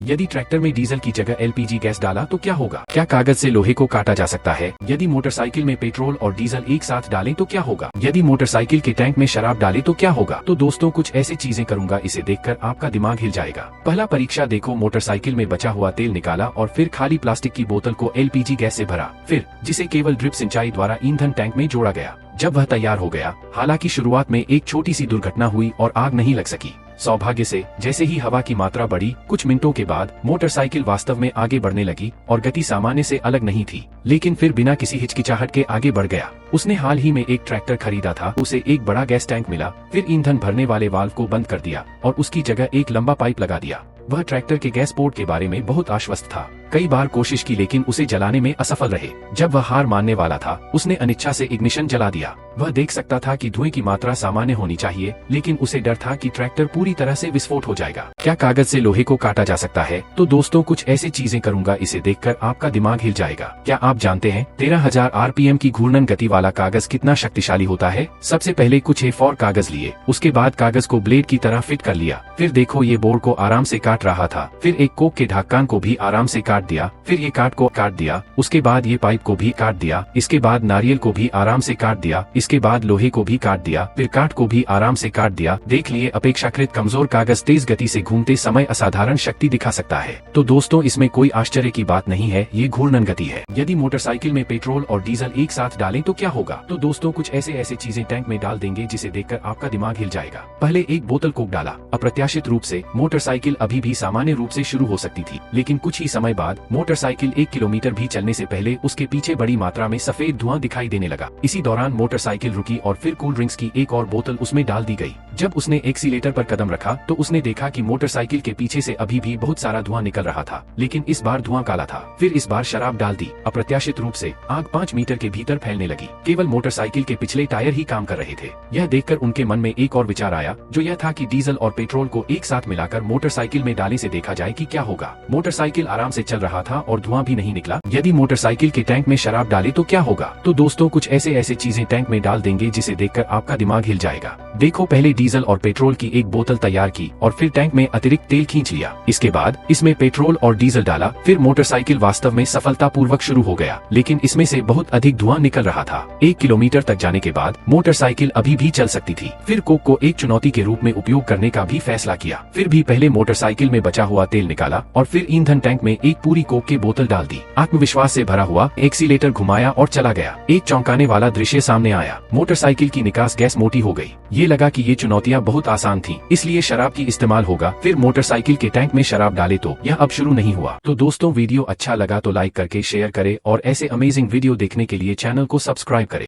यदि ट्रैक्टर में डीजल की जगह एलपीजी गैस डाला तो क्या होगा? क्या कागज से लोहे को काटा जा सकता है? यदि मोटरसाइकिल में पेट्रोल और डीजल एक साथ डालें तो क्या होगा? यदि मोटरसाइकिल के टैंक में शराब डालें तो क्या होगा? तो दोस्तों कुछ ऐसी चीजें करूंगा, इसे देखकर आपका दिमाग हिल जाएगा। पहला परीक्षा देखो, मोटरसाइकिल में बचा हुआ तेल निकाला और फिर खाली प्लास्टिक की बोतल को एलपीजी गैस से भरा, फिर जिसे केवल ड्रिप सिंचाई द्वारा ईंधन टैंक में जोड़ा गया। जब वह तैयार हो गया, हालांकि शुरुआत में एक छोटी सी दुर्घटना हुई और आग नहीं लग सकी। सौभाग्य से जैसे ही हवा की मात्रा बढ़ी, कुछ मिनटों के बाद मोटरसाइकिल वास्तव में आगे बढ़ने लगी और गति सामान्य से अलग नहीं थी, लेकिन फिर बिना किसी हिचकिचाहट के आगे बढ़ गया। उसने हाल ही में एक ट्रैक्टर खरीदा था, उसे एक बड़ा गैस टैंक मिला, फिर ईंधन भरने वाले वाल्व को बंद कर दिया और उसकी जगह एक लंबा पाइप लगा दिया। वह ट्रैक्टर के गैस पोर्ट के बारे में बहुत आश्वस्त था। कई बार कोशिश की लेकिन उसे जलाने में असफल रहे। जब वह हार मानने वाला था, उसने अनिच्छा से इग्निशन जला दिया। वह देख सकता था कि धुएं की मात्रा सामान्य होनी चाहिए, लेकिन उसे डर था कि ट्रैक्टर पूरी तरह से विस्फोट हो जाएगा। क्या कागज से लोहे को काटा जा सकता है? तो दोस्तों कुछ ऐसी चीजें करूंगा, इसे देखकर आपका दिमाग हिल जाएगा। क्या आप जानते हैं 13,000 आरपीएम की घूर्णन गति वाला कागज कितना शक्तिशाली होता है? सबसे पहले कुछ A4 कागज लिए, उसके बाद कागज को ब्लेड की तरह फिट कर लिया। फिर देखो ये बोर्ड को आराम से काट रहा था। फिर एक कोक के ढक्कन को भी आराम से काट दिया। फिर ये काट को काट दिया। उसके बाद ये पाइप को भी काट दिया। इसके बाद नारियल को भी आराम से काट दिया। इसके बाद लोहे को भी काट दिया। फिर काट को भी आराम से काट दिया। देख लिए, अपेक्षाकृत कमजोर कागज तेज गति से घूमते समय असाधारण शक्ति दिखा सकता है। तो दोस्तों इसमें कोई आश्चर्य की बात नहीं है, ये घूर्णन गति है। यदि मोटरसाइकिल में पेट्रोल और डीजल एक साथ डालें तो क्या होगा? तो दोस्तों कुछ ऐसे चीजें टैंक में डाल देंगे जिसे देखकर आपका दिमाग हिल जाएगा। पहले एक बोतल कोक डाला। अप्रत्याशित रूप से मोटरसाइकिल अभी भी सामान्य रूप से शुरू हो सकती थी, लेकिन कुछ ही समय बाद मोटरसाइकिल 1 किलोमीटर भी चलने से पहले उसके पीछे बड़ी मात्रा में सफेद धुआं दिखाई देने लगा। इसी दौरान मोटरसाइकिल रुकी और फिर कूल ड्रिंक्स की एक और बोतल उसमें डाल दी गई। जब उसने एक्सीलेटर पर कदम रखा तो उसने देखा कि मोटरसाइकिल के पीछे से अभी भी बहुत सारा धुआं निकल रहा था, लेकिन इस बार धुआं काला था। फिर इस बार शराब डाल दी। अप्रत्याशित रूप से आग 5 मीटर के भीतर फैलने लगी। केवल मोटरसाइकिल के पिछले टायर ही काम कर रहे थे। यह देखकर उनके मन में एक और विचार आया, जो यह था कि डीजल और पेट्रोल को एक साथ मिलाकर मोटरसाइकिल में डालने से देखा जाए कि क्या होगा। मोटरसाइकिल आराम से चल रहा था और धुआं भी नहीं निकला। यदि मोटरसाइकिल के टैंक में शराब डाले तो क्या होगा? तो दोस्तों कुछ ऐसे चीजें टैंक में डाल देंगे जिसे देखकर आपका दिमाग हिल जाएगा। देखो, पहले डीजल और पेट्रोल की एक बोतल तैयार की और फिर टैंक में अतिरिक्त तेल खींच लिया। इसके बाद इसमें पेट्रोल और डीजल डाला। फिर मोटरसाइकिल वास्तव में सफलतापूर्वक शुरू हो गया, लेकिन इसमें से बहुत अधिक धुआं निकल रहा था। 1 किलोमीटर तक जाने के बाद मोटरसाइकिल अभी भी चल सकती थी। फिर कोक को एक चुनौती के रूप में उपयोग करने का भी फैसला किया। फिर भी पहले मोटरसाइकिल में बचा हुआ तेल निकाला और फिर ईंधन टैंक में एक पूरी कोक की बोतल डाल दी। आत्मविश्वास से भरा हुआ एक्सीलेटर घुमाया और चला गया। एक चौंकाने वाला दृश्य सामने आया। मोटरसाइकिल की निकास गैस मोटी हो गई। ये लगा कि ये चुनौतियां बहुत आसान थी, इसलिए शराब की इस्तेमाल होगा। फिर मोटरसाइकिल के टैंक में शराब डाले तो यह अब शुरू नहीं हुआ। तो दोस्तों वीडियो अच्छा लगा तो लाइक करके शेयर करें और ऐसे अमेजिंग वीडियो देखने के लिए चैनल को सब्सक्राइब करें।